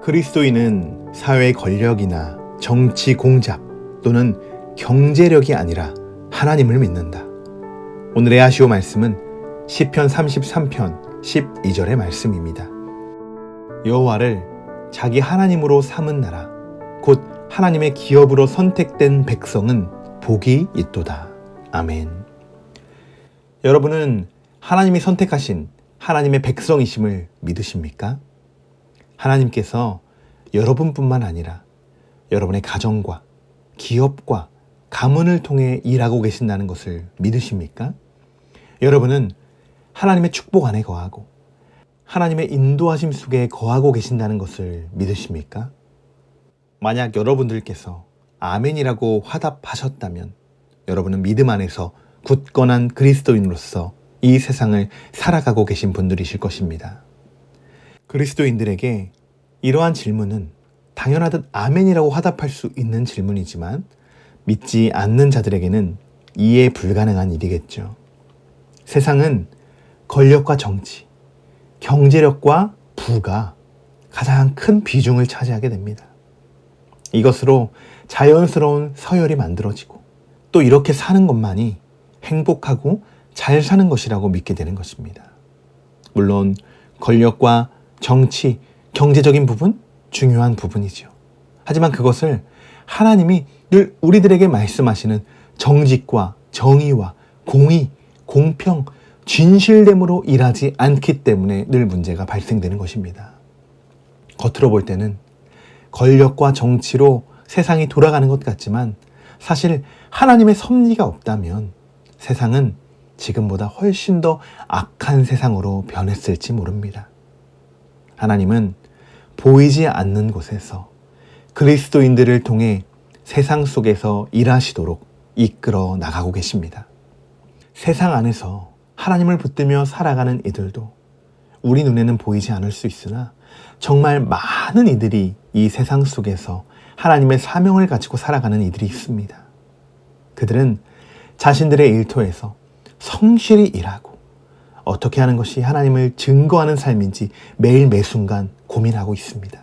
그리스도인은 사회 권력이나 정치 공작 또는 경제력이 아니라 하나님을 믿는다. 오늘의 아시오 말씀은 시편 33편 12절의 말씀입니다. 여호와를 자기 하나님으로 삼은 나라 곧 하나님의 기업으로 선택된 백성은 복이 있도다. 아멘. 여러분은 하나님이 선택하신 하나님의 백성이심을 믿으십니까? 하나님께서 여러분뿐만 아니라 여러분의 가정과 기업과 가문을 통해 일하고 계신다는 것을 믿으십니까? 여러분은 하나님의 축복 안에 거하고 하나님의 인도하심 속에 거하고 계신다는 것을 믿으십니까? 만약 여러분들께서 아멘이라고 화답하셨다면 여러분은 믿음 안에서 굳건한 그리스도인으로서 이 세상을 살아가고 계신 분들이실 것입니다. 그리스도인들에게 이러한 질문은 당연하듯 아멘이라고 화답할 수 있는 질문이지만 믿지 않는 자들에게는 이해 불가능한 일이겠죠. 세상은 권력과 정치, 경제력과 부가 가장 큰 비중을 차지하게 됩니다. 이것으로 자연스러운 서열이 만들어지고 또 이렇게 사는 것만이 행복하고 잘 사는 것이라고 믿게 되는 것입니다. 물론 권력과 정치, 경제적인 부분 중요한 부분이죠. 하지만 그것을 하나님이 늘 우리들에게 말씀하시는 정직과 정의와 공의, 공평, 진실됨으로 일하지 않기 때문에 늘 문제가 발생되는 것입니다. 겉으로 볼 때는 권력과 정치로 세상이 돌아가는 것 같지만 사실 하나님의 섭리가 없다면 세상은 지금보다 훨씬 더 악한 세상으로 변했을지 모릅니다. 하나님은 보이지 않는 곳에서 그리스도인들을 통해 세상 속에서 일하시도록 이끌어 나가고 계십니다. 세상 안에서 하나님을 붙들며 살아가는 이들도 우리 눈에는 보이지 않을 수 있으나 정말 많은 이들이 이 세상 속에서 하나님의 사명을 가지고 살아가는 이들이 있습니다. 그들은 자신들의 일터에서 성실히 일하고 어떻게 하는 것이 하나님을 증거하는 삶인지 매일 매순간 고민하고 있습니다.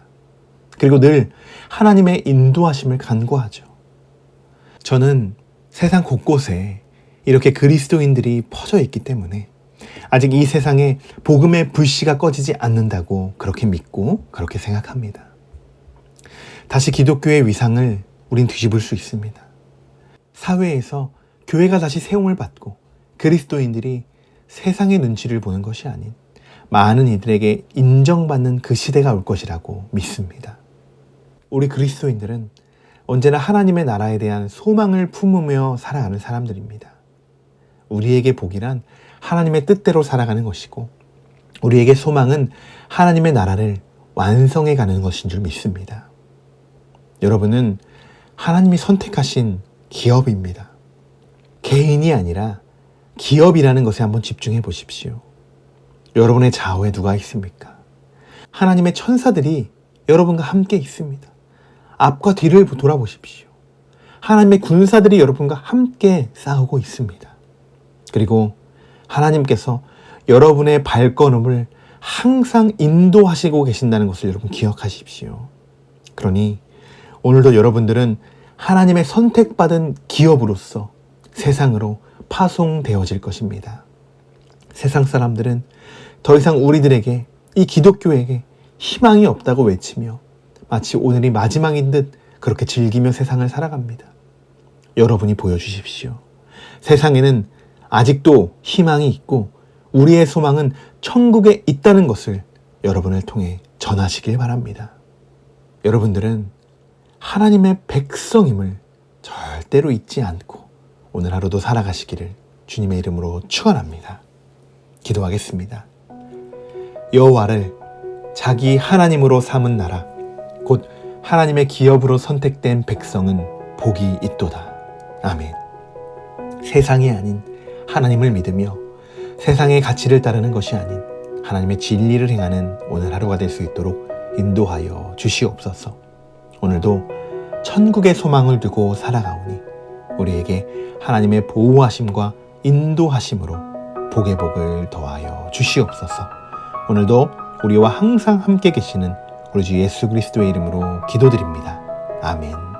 그리고 늘 하나님의 인도하심을 간구하죠. 저는 세상 곳곳에 이렇게 그리스도인들이 퍼져 있기 때문에 아직 이 세상에 복음의 불씨가 꺼지지 않는다고 그렇게 믿고 그렇게 생각합니다. 다시 기독교의 위상을 우린 뒤집을 수 있습니다. 사회에서 교회가 다시 세움을 받고 그리스도인들이 세상의 눈치를 보는 것이 아닌 많은 이들에게 인정받는 그 시대가 올 것이라고 믿습니다. 우리 그리스도인들은 언제나 하나님의 나라에 대한 소망을 품으며 살아가는 사람들입니다. 우리에게 복이란 하나님의 뜻대로 살아가는 것이고 우리에게 소망은 하나님의 나라를 완성해 가는 것인 줄 믿습니다. 여러분은 하나님이 선택하신 기업입니다. 개인이 아니라 기업이라는 것에 한번 집중해 보십시오. 여러분의 좌우에 누가 있습니까? 하나님의 천사들이 여러분과 함께 있습니다. 앞과 뒤를 돌아보십시오. 하나님의 군사들이 여러분과 함께 싸우고 있습니다. 그리고 하나님께서 여러분의 발걸음을 항상 인도하시고 계신다는 것을 여러분 기억하십시오. 그러니 오늘도 여러분들은 하나님의 선택받은 기업으로서 세상으로 파송되어질 것입니다. 세상 사람들은 더 이상 우리들에게 이 기독교에게 희망이 없다고 외치며 마치 오늘이 마지막인 듯 그렇게 즐기며 세상을 살아갑니다. 여러분이 보여주십시오. 세상에는 아직도 희망이 있고 우리의 소망은 천국에 있다는 것을 여러분을 통해 전하시길 바랍니다. 여러분들은 하나님의 백성임을 절대로 잊지 않고 오늘 하루도 살아가시기를 주님의 이름으로 축원합니다. 기도하겠습니다. 여호와를 자기 하나님으로 삼은 나라 곧 하나님의 기업으로 선택된 백성은 복이 있도다. 아멘. 세상이 아닌 하나님을 믿으며 세상의 가치를 따르는 것이 아닌 하나님의 진리를 행하는 오늘 하루가 될 수 있도록 인도하여 주시옵소서. 오늘도 천국의 소망을 두고 살아가오니 우리에게 하나님의 보호하심과 인도하심으로 복의 복을 더하여 주시옵소서. 오늘도 우리와 항상 함께 계시는 우리 주 예수 그리스도의 이름으로 기도드립니다. 아멘.